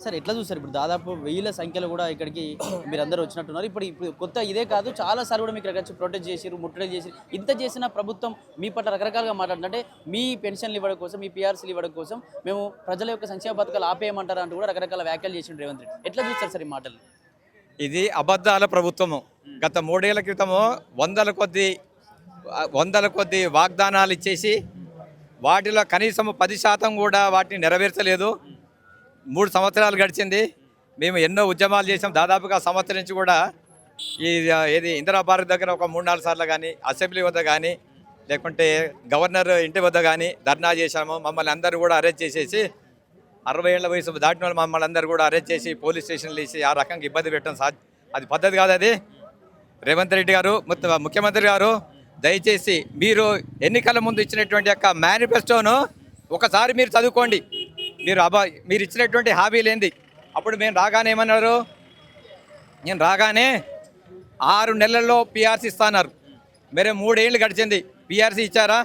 Sir ఎట్లా చూస్తారు ఇప్పుడు దాదాపు వేల సంఖ్యలో కూడా ఇక్కడికి మీరందరూ వచ్చినట్టున్నారు. ఇప్పుడు కొత్త ఇదే కాదు చాలాసార్లు కూడా మీకు వచ్చి ప్రొటెస్ట్ చేసిరు, ముట్టడి చేసిరు. ఇంత చేసిన ప్రభుత్వం మీ పట్ల రకరకాలుగా మాట్లాడుతుంటే మీ పెన్షన్లు ఇవ్వడం కోసం, మీ పీఆర్సీలు ఇవ్వడం కోసం మేము ప్రజల యొక్క సంక్షేమ పథకాలు ఆపేయమంటారు అంటూ కూడా రకరకాల వ్యాఖ్యలు చేసిండు రేవంత్ రెడ్డి. ఎట్లా చూస్తారు సార్ ఈ మాటలు? ఇది అబద్ధాల ప్రభుత్వము. గత 3 ఏళ్ల క్రితము వందల కొద్ది వాగ్దానాలు ఇచ్చేసి వాటిలో కనీసం 10% కూడా వాటిని నెరవేర్చలేదు. 3 సంవత్సరాలు గడిచింది. మేము ఎన్నో ఉద్యమాలు చేసాం. దాదాపుగా సంవత్సరం నుంచి కూడా ఏది ఇందిరా పార్క్ దగ్గర ఒక 3-4 సార్లు కానీ, అసెంబ్లీ వద్ద కానీ, లేకుంటే గవర్నర్ ఇంటి వద్ద కానీ ధర్నా చేశాము. మమ్మల్ని అందరూ కూడా అరెస్ట్ చేసేసి 60 ఏళ్ల వయసు దాటిన వాళ్ళు మమ్మల్ని అందరూ కూడా అరెస్ట్ చేసి పోలీస్ స్టేషన్లు వేసి ఆ రకంగా ఇబ్బంది పెట్టడం అది పద్ధతి కాదు. అది రేవంత్ రెడ్డి గారు, ముఖ్యమంత్రి గారు, దయచేసి మీరు ఎన్నికల ముందు ఇచ్చినటువంటి యొక్క మేనిఫెస్టోను ఒకసారి మీరు చదువుకోండి. మీరు ఇచ్చినటువంటి హామీలు ఏంది? అప్పుడు మేము రాగానే ఏమన్నారు? నేను రాగానే 6 నెలల్లో పీఆర్సీ ఇస్తున్నారు. మరి 3 ఏళ్ళు గడిచింది, పీఆర్సీ ఇచ్చారా?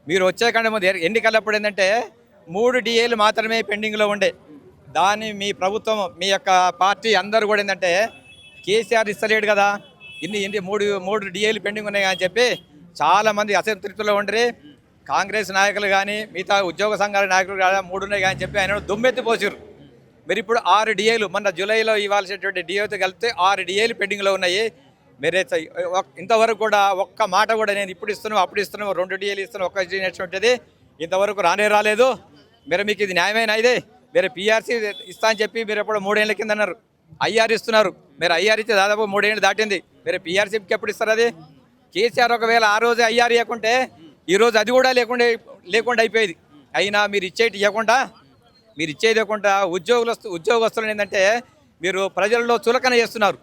మీరు వచ్చే కంటే ముందు ఎన్నికలప్పుడు ఏంటంటే 3 డిఏలు మాత్రమే పెండింగ్లో ఉండే. దాన్ని మీ ప్రభుత్వం, మీ యొక్క పార్టీ అందరూ కూడా ఏంటంటే కేసీఆర్ ఇస్తలేడు కదా, ఇన్ని 3 డిఏలు పెండింగ్ ఉన్నాయి అని చెప్పి చాలామంది అసంతృప్తిలో ఉండరు. కాంగ్రెస్ నాయకులు కానీ మిగతా ఉద్యోగ సంఘాల నాయకులు కానీ 3 ఉన్నాయి కానీ చెప్పి ఆయన దుమ్మెత్తి పోసారు. మీరు ఇప్పుడు 6 డిఏలు మొన్న జూలైలో ఇవ్వాల్సినటువంటి డిఏతో కలిపితే 6 డిఏలు పెండింగ్లో ఉన్నాయి. మీరే ఇంతవరకు కూడా ఒక్క మాట కూడా నేను ఇప్పుడు ఇస్తున్నాను, అప్పుడు ఇస్తున్నాను, 2 డిఏలు ఇస్తున్నాను, 1 డిఏ ఇచ్చినటువంటిది ఇంతవరకు రాలేదు. మీరు మీకు ఇది న్యాయమైన ఇదే? మీరు పీఆర్సీ ఇస్తా అని చెప్పి మీరు ఎప్పుడు 3 ఏళ్ల కింద అన్నారు. ఐఆర్ ఇస్తున్నారు. మీరు ఐఆర్ ఇస్తే దాదాపు 3 ఏళ్ళు దాటింది. మీరు పీఆర్సీకి ఎప్పుడు ఇస్తారు? అది కేసీఆర్ ఒకవేళ ఆ రోజు ఐఆర్ ఇవ్వకుంటే ఈరోజు అది కూడా లేకుండా అయిపోయేది. అయినా మీరు ఇచ్చేది ఇవ్వకుండా ఉద్యోగస్తులు ఏంటంటే మీరు ప్రజల్లో చులకన చేస్తున్నారు.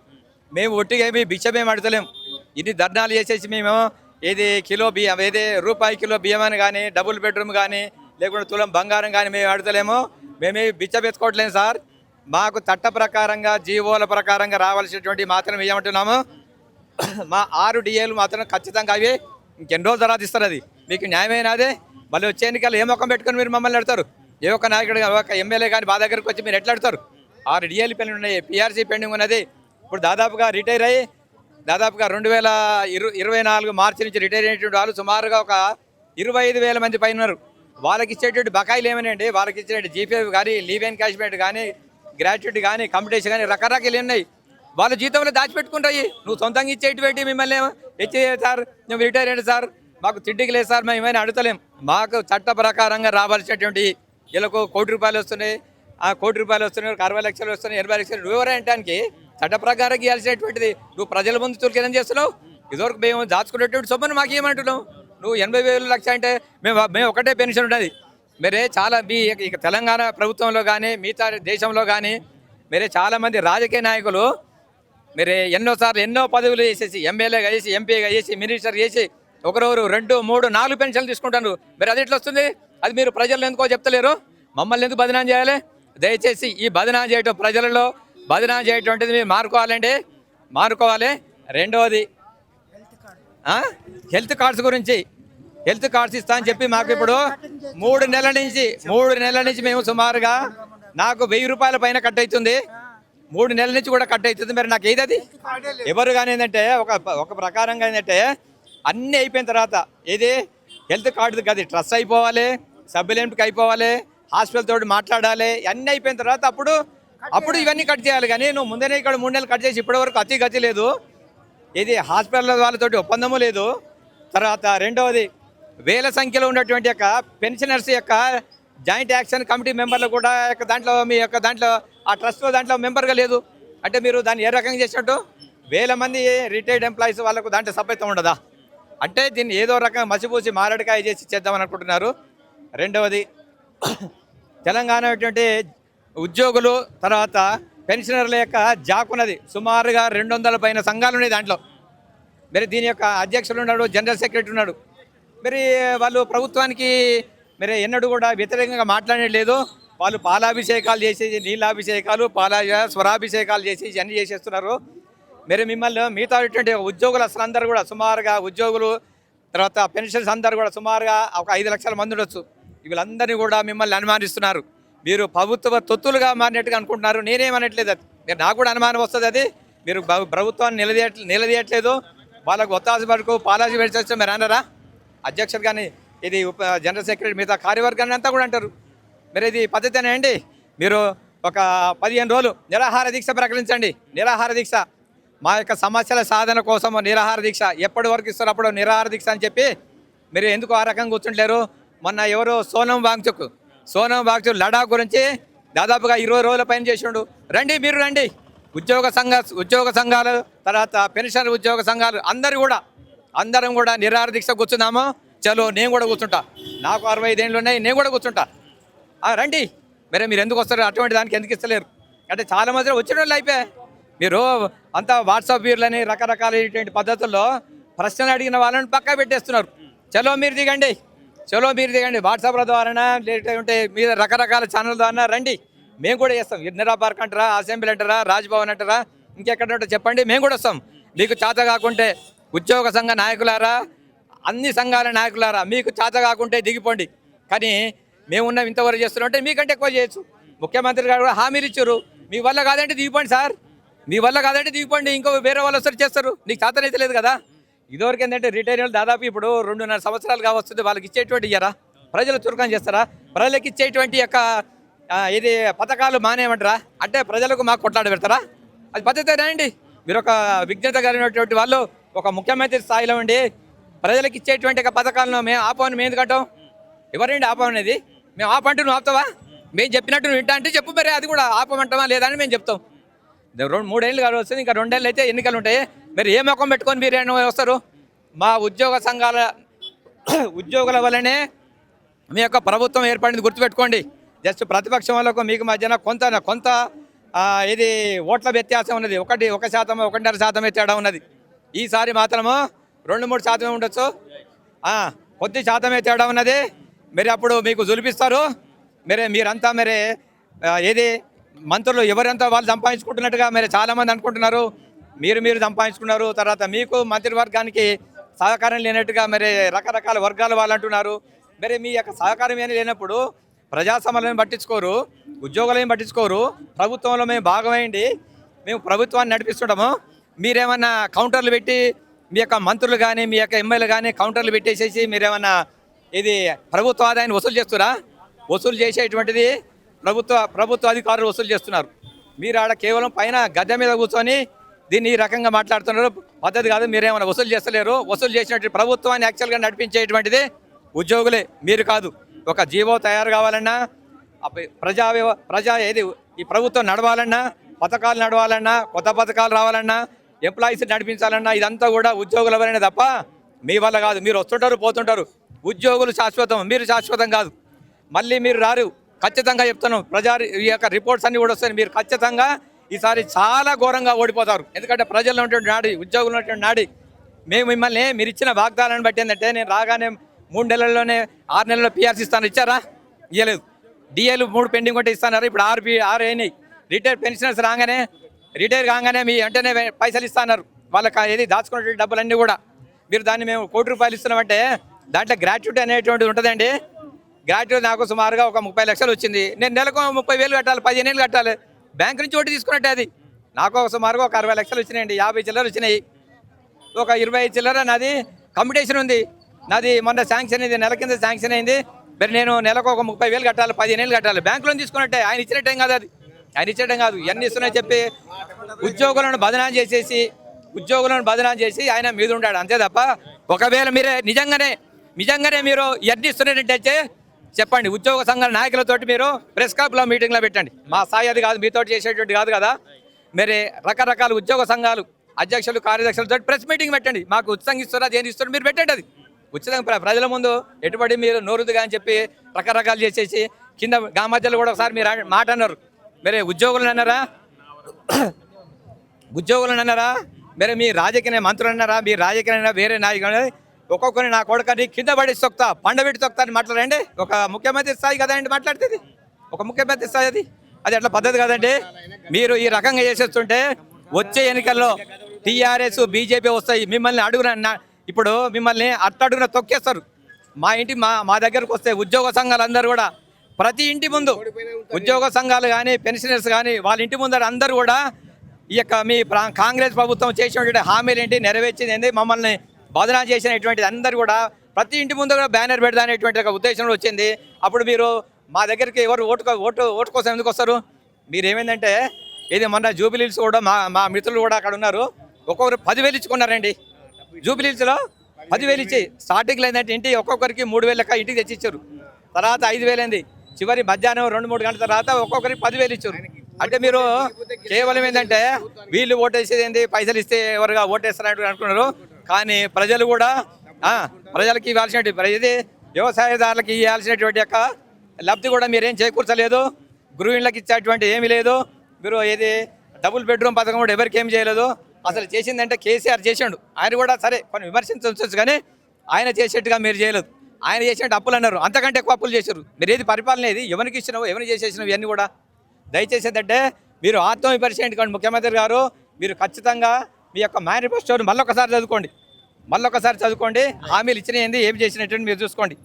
మేము ఒట్టిగా ఏమి బిచ్చమేమి అడతలేము. ఇన్ని ధర్నాలు చేసేసి మేము ఏది కిలో బియ్యం, ఏది రూపాయి కిలో బియ్యం అని కానీ, డబుల్ బెడ్రూమ్ కానీ, లేకుంటే తులం బంగారం కానీ మేము అడతలేము. మేమే బిచ్చబెత్తుకోవట్లేము సార్. మాకు చట్ట ప్రకారంగా, జీవోల ప్రకారంగా రావాల్సినటువంటి మాత్రం ఏమంటున్నాము. మా 6 డిఏలు మాత్రం ఖచ్చితంగా అవి ఇంకెన్ని రోజులు తర్వాత ఇస్తారు. అది మీకు న్యాయమైన అదే? మళ్ళీ వచ్చే ఎన్నికలు ఏ మొక్కం పెట్టుకొని మీరు మమ్మల్ని అడతారు? ఏ ఒక్క నాయకుడు, ఒక ఎమ్మెల్యే కానీ మా దగ్గరకు వచ్చి మీరు ఎట్లా అడతారు? 6 డిఏలు పెండింగ్ ఉన్నాయి, పీఆర్సీ పెండింగ్ ఉన్నది. ఇప్పుడు దాదాపుగా రిటైర్ అయ్యి దాదాపుగా 2024 మార్చి నుంచి రిటైర్ అయినటువంటి వాళ్ళు సుమారుగా ఒక 25,000 మంది పైన ఉన్నారు. వాళ్ళకి ఇచ్చేటువంటి బకాయిలు ఏమనండి? వాళ్ళకి ఇచ్చేటువంటి జీపీఎఫ్ కానీ, లీవ్ ఎన్కాష్మెంట్ కానీ, గ్రాట్యుటీ కానీ, కంపిటీషన్ కానీ రకరకాలు ఉన్నాయి. వాళ్ళ జీతంలో దాచిపెట్టుకుంటాయి. నువ్వు సొంతంగా ఇచ్చేటువంటి మిమ్మల్ని ఇచ్చే సార్, నువ్వు రిటైర్ అయ్యాడు సార్, మాకు తిండికి లేదు సార్, మేము ఏమైనా అడుగుతలేం. మాకు చట్ట ప్రకారంగా రావాల్సినటువంటి వీళ్ళకు ₹1 కోటి వస్తున్నాయి, ఆ ₹1 కోటి వస్తున్నాయి, 60 లక్షలు వస్తున్నాయి, 80 లక్షలు. నువ్వెవరంటానికి చట్ట ప్రకారం ఇవ్వాల్సినటువంటిది నువ్వు ప్రజల ముందు చులకన చేస్తున్నావు. ఇదివరకు మేము దాచుకునేటువంటి సొమ్మును మాకు ఏమంటున్నావు? నువ్వు 80,000 లక్ష అంటే మేము ఒకటే పెన్షన్ ఉంటుంది. మీరే చాలా ఇక తెలంగాణ ప్రభుత్వంలో కానీ, మిగతా దేశంలో కానీ మీరే చాలామంది రాజకీయ నాయకులు మీరే ఎన్నో పదవులు చేసేసి, ఎమ్మెల్యేగా చేసి, ఎంపీగా చేసి, మినిస్టర్ చేసి ఒకరెవరు 2, 3, 4 పెన్షన్లు తీసుకుంటారు. మరి అది ఎట్లా వస్తుంది? అది మీరు ప్రజలు ఎందుకో చెప్తలేరు? మమ్మల్ని ఎందుకు బదనాం చేయాలి? దయచేసి ఈ బదనాం చేయటం, ప్రజలలో బదనాం చేయటువంటిది మీరు మానుకోవాలి. రెండవది హెల్త్ కార్డ్స్ గురించి. హెల్త్ కార్డ్స్ ఇస్తా అని చెప్పి మాకు ఇప్పుడు 3 నెలల నుంచి మేము సుమారుగా నాకు ₹1000 పైన కట్ అవుతుంది. 3 నెలల నుంచి కూడా కట్ అవుతుంది. మరి నాకు ఏది ఎవరు కానీ ఏంటంటే ఒక ప్రకారంగా ఏంటంటే అన్నీ అయిపోయిన తర్వాత ఏది హెల్త్ కార్డు కాదు, ట్రస్ట్ అయిపోవాలి, సబ్లిమెంట్కి అయిపోవాలి, హాస్పిటల్ తోటి మాట్లాడాలి. అన్నీ అయిపోయిన తర్వాత అప్పుడు ఇవన్నీ కట్ చేయాలి. కానీ నువ్వు ముందనే ఇక్కడ 3 నెలలు కట్ చేసి ఇప్పటివరకు గతి లేదు. ఇది హాస్పిటల్ వాళ్ళతోటి ఒప్పందము లేదు. తర్వాత రెండవది వేల సంఖ్యలో ఉన్నటువంటి యొక్క పెన్షనర్స్ యొక్క జాయింట్ యాక్షన్ కమిటీ మెంబర్లు కూడా మీ యొక్క దాంట్లో ఆ ట్రస్ట్లో దాంట్లో మెంబర్గా లేదు. అంటే మీరు దాన్ని ఏ రకంగా చేసినట్టు? వేల మంది రిటైర్డ్ ఎంప్లాయీస్ వాళ్ళకు దాంట్లో సభ్యత్వం ఉండదా? అంటే దీన్ని ఏదో రకంగా మసిపూసి మారడికాయ చేసి చేద్దామని అనుకుంటున్నారు. రెండవది తెలంగాణ ఉద్యోగులు తర్వాత పెన్షనర్ల యొక్క జాకున్నది. సుమారుగా 200 పైన సంఘాలు ఉన్నాయి దాంట్లో. మరి దీని యొక్క అధ్యక్షులు ఉన్నాడు, జనరల్ సెక్రటరీ ఉన్నాడు. మరి వాళ్ళు ప్రభుత్వానికి మరి ఎన్నడూ కూడా వ్యతిరేకంగా మాట్లాడలేదు. వాళ్ళు పాలాభిషేకాలు చేసి, నీళ్ళాభిషేకాలు, స్వరాభిషేకాలు చేసి ఇవన్నీ చేసేస్తున్నారు. మరి మిమ్మల్ని మిగతా ఉద్యోగులు అసలు అందరూ కూడా సుమారుగా ఉద్యోగులు తర్వాత పెన్షన్స్ అందరూ కూడా సుమారుగా ఒక 5 లక్షల మంది ఉండొచ్చు. వీళ్ళందరినీ కూడా మిమ్మల్ని అనుమానిస్తున్నారు. మీరు ప్రభుత్వ తొత్తులుగా మారినట్టుగా అనుకుంటున్నారు. నేనేమనట్లేదు, అది మీరు నాకు కూడా అనుమానం వస్తుంది. అది మీరు ప్రభుత్వాన్ని నిలదీయట్లేదు, వాళ్ళకు ఒత్తాసు వరకు పాలసీ పెడితే మీరు అన్నారా? అధ్యక్షుడు కానీ ఇది జనరల్ సెక్రటరీ మిగతా కార్యవర్గాన్ని అంతా కూడా అంటారు. మరి ఇది పద్ధతేనా అండి? మీరు ఒక 15 రోజులు నిరాహార దీక్ష ప్రకటించండి. నిరాహార దీక్ష మా యొక్క సమస్యల సాధన కోసం నిరాహార దీక్ష ఎప్పటి వరకు ఇస్తారు అప్పుడు నిరాహార దీక్ష అని చెప్పి మీరు ఎందుకు ఆ రకంగా కూర్చుంటలేరు? మొన్న ఎవరు సోనం వాంగ్చుక్ లడాక్ గురించి దాదాపుగా 20 రోజుల పైన చేసిండు. రండి, మీరు రండి. ఉద్యోగ సంఘాలు తర్వాత పెన్షన్ ఉద్యోగ సంఘాలు అందరం కూడా నిరాహార దీక్ష కూర్చున్నాము. చలో నేను కూడా కూర్చుంటా, నాకు 65 ఏళ్ళు ఉన్నాయి, నేను కూడా కూర్చుంటా. రండి. మీరు ఎందుకు వస్తారు? అటువంటి దానికి ఎందుకు ఇస్తలేరు అంటే చాలా మంది వచ్చిన వాళ్ళు అయిపోయాయి. మీరు అంతా వాట్సాప్ వీర్లని రకరకాలైనటువంటి పద్ధతుల్లో ప్రశ్నలు అడిగిన వాళ్ళని పక్కా పెట్టేస్తున్నారు. చలో మీరు దిగండి వాట్సాప్ల ద్వారా లేదంటే మీద రకరకాల ఛానల్ ద్వారా రండి, మేము కూడా చేస్తాం. ఇందిరా పార్క్ అంటారా, అసెంబ్లీ అంటారా, రాజ్భవన్ అంటారా, ఇంకెక్కడ చెప్పండి, మేము కూడా వస్తాం. మీకు చేత కాకుంటే ఉద్యోగ సంఘ నాయకులారా, అన్ని సంఘాల నాయకులారా, మీకు చేత కాకుంటే దిగిపోండి. కానీ మేమున్నాం ఇంతవరకు చేస్తున్నాం అంటే మీకంటే ఎక్కువ చేయొచ్చు. ముఖ్యమంత్రి గారు కూడా హామీలు ఇచ్చారు, మీ వల్ల కాదంటే దిగిపోండి సార్, మీ వల్ల కాదంటే దిగిపోండి, ఇంకో వేరే వాళ్ళు వస్తారు చేస్తారు, నీకు చేతనైతే లేదు కదా. ఇదివరకు ఏంటంటే రిటైర్లు దాదాపు ఇప్పుడు 2.5 సంవత్సరాలుగా వస్తుంది, వాళ్ళకి ఇచ్చేటువంటి ఇయ్యరా? ప్రజలు చురుకం చేస్తారా? ప్రజలకు ఇచ్చేటువంటి యొక్క ఇది పథకాలు మానేయమంటారా? అంటే ప్రజలకు మాకు కొట్లాడ పెడతారా? అది పద్ధతేనా అండి? మీరు ఒక విజ్ఞత కలిగినటువంటి వాళ్ళు ఒక ముఖ్యమంత్రి స్థాయిలో ఉండి ప్రజలకు ఇచ్చేటువంటి పథకాలను మేము ఆపమని మేము ఎందుకంటాం? ఎవరండి ఆపమనేది? మేము ఆపంటే నువ్వు ఆపుతావా? మేము చెప్పినట్టు నువ్వు వింటా అంటే చెప్పు, మరి అది కూడా ఆపమంటావా లేదా అని మేము చెప్తాం. 3 ఏళ్ళు కాదు వస్తుంది, ఇంకా 2 ఏళ్ళు అయితే ఎన్నికలు ఉంటాయి. మీరు ఏ ముఖం పెట్టుకొని మీరు వస్తారు? మా ఉద్యోగుల వల్లనే మీ యొక్క ప్రభుత్వం ఏర్పడింది, గుర్తుపెట్టుకోండి. జస్ట్ ప్రతిపక్షం వాళ్ళకు మీకు మధ్యన కొంత ఇది ఓట్ల వ్యత్యాసం ఉన్నది. 1% 1.5% తేడా ఉన్నది. ఈసారి మాత్రము 2-3% ఉండొచ్చు, కొద్ది శాతమే తేడా ఉన్నది. మరి అప్పుడు మీకు జులిపిస్తారు. మీరంతా ఏది మంత్రులు ఎవరంతా వాళ్ళు సంపాదించుకుంటున్నట్టుగా చాలామంది అనుకుంటున్నారు. మీరు సంపాదించుకున్నారు, తర్వాత మీకు మంత్రివర్గానికి సహకారం లేనట్టుగా రకరకాల వర్గాల వాళ్ళు అంటున్నారు. మీ యొక్క సహకారం ఏమీ లేనప్పుడు ప్రజాసమలను పట్టించుకోరు, ఉద్యోగులను పట్టించుకోరు. ప్రభుత్వంలో మేము భాగమైంది, మేము ప్రభుత్వాన్ని నడిపిస్తుంటాము. మీరేమన్నా కౌంటర్లు పెట్టి మీ యొక్క మంత్రులు కానీ మీ యొక్క ఎమ్మెల్యేలు కానీ కౌంటర్లు పెట్టేసేసి మీరేమన్నా ఇది ప్రభుత్వ ఆదాయాన్ని వసూలు చేస్తురా? వసూలు చేసేటువంటిది ప్రభుత్వ అధికారులు వసూలు చేస్తున్నారు. మీరు ఆడ కేవలం పైన గద్దె మీద కూర్చొని దీన్ని ఈ రకంగా మాట్లాడుతున్నారు, పద్ధతి కాదు. మీరేమైనా వసూలు చేస్తలేరు. వసూలు చేసినట్టు ప్రభుత్వాన్ని యాక్చువల్గా నడిపించేటువంటిది ఉద్యోగులే, మీరు కాదు. ఒక జీవో తయారు కావాలన్నా, ఈ ప్రభుత్వం నడవాలన్నా, పథకాలు నడవాలన్నా, కొత్త పథకాలు రావాలన్నా, ఎంప్లాయీస్ నడిపించాలన్నా ఇదంతా కూడా ఉద్యోగుల వల్లనే తప్ప మీ వల్ల కాదు. మీరు వస్తుంటారు, పోతుంటారు. ఉద్యోగులు శాశ్వతం, మీరు శాశ్వతం కాదు. మళ్ళీ మీరు రారు, ఖచ్చితంగా చెప్తున్నాం. ఈ యొక్క రిపోర్ట్స్ అన్నీ కూడా వస్తాయి. మీరు ఖచ్చితంగా ఈసారి చాలా ఘోరంగా ఓడిపోతారు. ఎందుకంటే ప్రజల్లో ఉన్నటువంటి నాడి, ఉద్యోగులు ఉన్నటువంటి నాడి. మేము మిమ్మల్ని మీరు ఇచ్చిన వాగ్దానాన్ని బట్టి ఏంటంటే, నేను రాగానే 3 నెలల్లోనే 6 నెలల్లో పిఆర్సీ ఇస్తాను, ఇచ్చారా? ఇవ్వలేదు. డిఏలు 3 పెండింగ్ ఉంటే ఇస్తున్నారు, ఇప్పుడు 6 అయినాయి. రిటైర్ పెన్షనర్స్ రిటైర్ కాగానే మీ వెంటనే పైసలు ఇస్తున్నారు. వాళ్ళకి ఏది దాచుకున్నటువంటి డబ్బులన్నీ కూడా మీరు దాన్ని మేము ₹1,00,000 ఇస్తున్నామంటే దాంట్లో గ్రాట్యుటీ అనేటువంటిది ఉంటుందండి. గ్రాట్యుటీ నాకు సుమారుగా ఒక 30 లక్షలు వచ్చింది. నేను నెలకు 30,000 కట్టాలి, 15 ఏళ్ళు కట్టాలి. బ్యాంక్ నుంచి వడ్డీ తీసుకున్నట్టే అది. నాకు సుమారుగా ఒక 60 లక్షలు వచ్చినాయండి, 50 చిల్లర వచ్చినాయి. ఒక 20 చిల్లర నాది కమ్యూటేషన్ ఉంది. నాది మొన్న శాంక్షన్ అయింది, నెల కింద శాంక్షన్ అయింది. మరి నేను నెలకు ఒక 30,000 కట్టాలి, 15 ఏళ్ళు కట్టాలి. బ్యాంకులో తీసుకున్నట్టే, ఆయన ఇచ్చినట్టేం కాదు. అది ఆయన ఇచ్చడం కాదు. ఇవన్నీ ఇస్తున్నాయని చెప్పి ఉద్యోగులను బదనాం చేసి ఆయన మీద ఉంటాడు, అంతే తప్ప ఒకవేళ మీరే నిజంగానే మీరు ఇవన్నీ ఇస్తున్నారంటే చెప్పండి. ఉద్యోగ సంఘాల నాయకులతోటి మీరు ప్రెస్ క్లబ్లో మీటింగ్లో పెట్టండి. మా స్థాయి అది కాదు, మీతో చేసేటువంటి కాదు కదా. మరి రకరకాల ఉద్యోగ సంఘాలు అధ్యక్షులు, కార్యదర్శులతో ప్రెస్ మీటింగ్ పెట్టండి. మాకు ఉచితంగా ఇస్తారా, దేని ఇస్తారు మీరు పెట్టండి. అది ఉచితంగా ప్రజల ముందు ఎటుబడి మీరు నోరుదుగా అని చెప్పి రకరకాలు చేసేసి కింద గా మధ్యలో కూడా ఒకసారి మీరు మాట అన్నారు. మరి ఉద్యోగులను అన్నారా? మరి మీ రాజకీయ మంత్రులు అన్నారా? మీ రాజకీయ వేరే నాయకులు ఒక్కొక్కరిని నా కొడుకని కింద పడి తొక్తా, పండబెట్టి తొక్తా అని మాట్లాడండి. ఒక ముఖ్యమంత్రి స్థాయి కదండి మాట్లాడుతుంది, ఒక ముఖ్యమంత్రి స్థాయి అది అట్లా పద్ధతి కదండి. మీరు ఈ రకంగా చేసేస్తుంటే వచ్చే ఎన్నికల్లో టీఆర్ఎస్, బీజేపీ వస్తాయి. ఇప్పుడు మిమ్మల్ని అట్టడుగున తొక్కేస్తారు. మా దగ్గరకు వస్తే ఉద్యోగ సంఘాలు అందరూ కూడా ప్రతి ఇంటి ముందు ఉద్యోగ సంఘాలు కానీ పెన్షనర్స్ కానీ వాళ్ళ ఇంటి ముందర అందరూ కూడా ఈ యొక్క మీ కాంగ్రెస్ ప్రభుత్వం చేసినటువంటి హామీలు ఏంటి, నెరవేర్చింది ఏంటి, మమ్మల్ని బదనా చేసినటువంటిది అందరూ కూడా ప్రతి ఇంటి ముందు కూడా బ్యానర్ పెడదా అనేటువంటి ఒక ఉద్దేశంలో వచ్చింది. అప్పుడు మీరు మా దగ్గరికి ఎవరు ఓటు కోసం ఎందుకు వస్తారు? మీరు ఏమైందంటే ఇది మొన్న జూబిలీస్ కూడా మా మిత్రులు కూడా అక్కడ ఉన్నారు, ఒక్కొక్కరు 10,000 ఇచ్చుకున్నారండి. జూబిలీస్లో 10,000 ఇచ్చి స్టార్టింగ్లో ఏంటంటే ఇంటి ఒక్కొక్కరికి 3,000 లెక్క ఇంటికి తెచ్చి ఇచ్చారు. తర్వాత 5,000 అయింది. చివరి మధ్యాహ్నం 2-3 గంటల తర్వాత ఒక్కొక్కరికి 10,000 ఇచ్చారు. అంటే మీరు కేవలం ఏంటంటే వీళ్ళు ఓటేసేది ఏంది, పైసలు ఇస్తే ఎవరుగా ఓటేస్తారంటూ అనుకున్నారు. కానీ ప్రజలు కూడా ప్రజలకి ఇవ్వాల్సినటువంటి ఇది వ్యవసాయదారులకి ఇవ్వాల్సినటువంటి యొక్క లబ్ధి కూడా మీరేం చేకూర్చలేదు. గృహిణులకు ఇచ్చేటువంటి ఏమీ లేదు. మీరు ఏది డబుల్ బెడ్రూమ్ పథకం కూడా ఎవరికి ఏం చేయలేదు. అసలు చేసిందంటే కేసీఆర్ చేసిండు. ఆయన కూడా సరే కొన్ని విమర్శించవచ్చు, కానీ ఆయన చేసేట్టుగా మీరు చేయలేదు. ఆయన చేసినట్టు అప్పులు అన్నారు, అంతకంటే ఎక్కువ అప్పులు చేశారు. మీరు ఏది పరిపాలన ఏది, ఎవరికి ఇచ్చినావు, ఎవరిని చేసేసినావు, ఇవన్నీ కూడా దయచేసి ఏంటంటే మీరు ఆత్మవిమర్శించండి. కానీ ముఖ్యమంత్రి గారు మీరు ఖచ్చితంగా మీ యొక్క మేనిఫెస్టోని మళ్ళొకసారి చదువుకోండి. హామీలు ఇచ్చిన ఏంది, ఏం చేసినట్టు మీరు చూసుకోండి.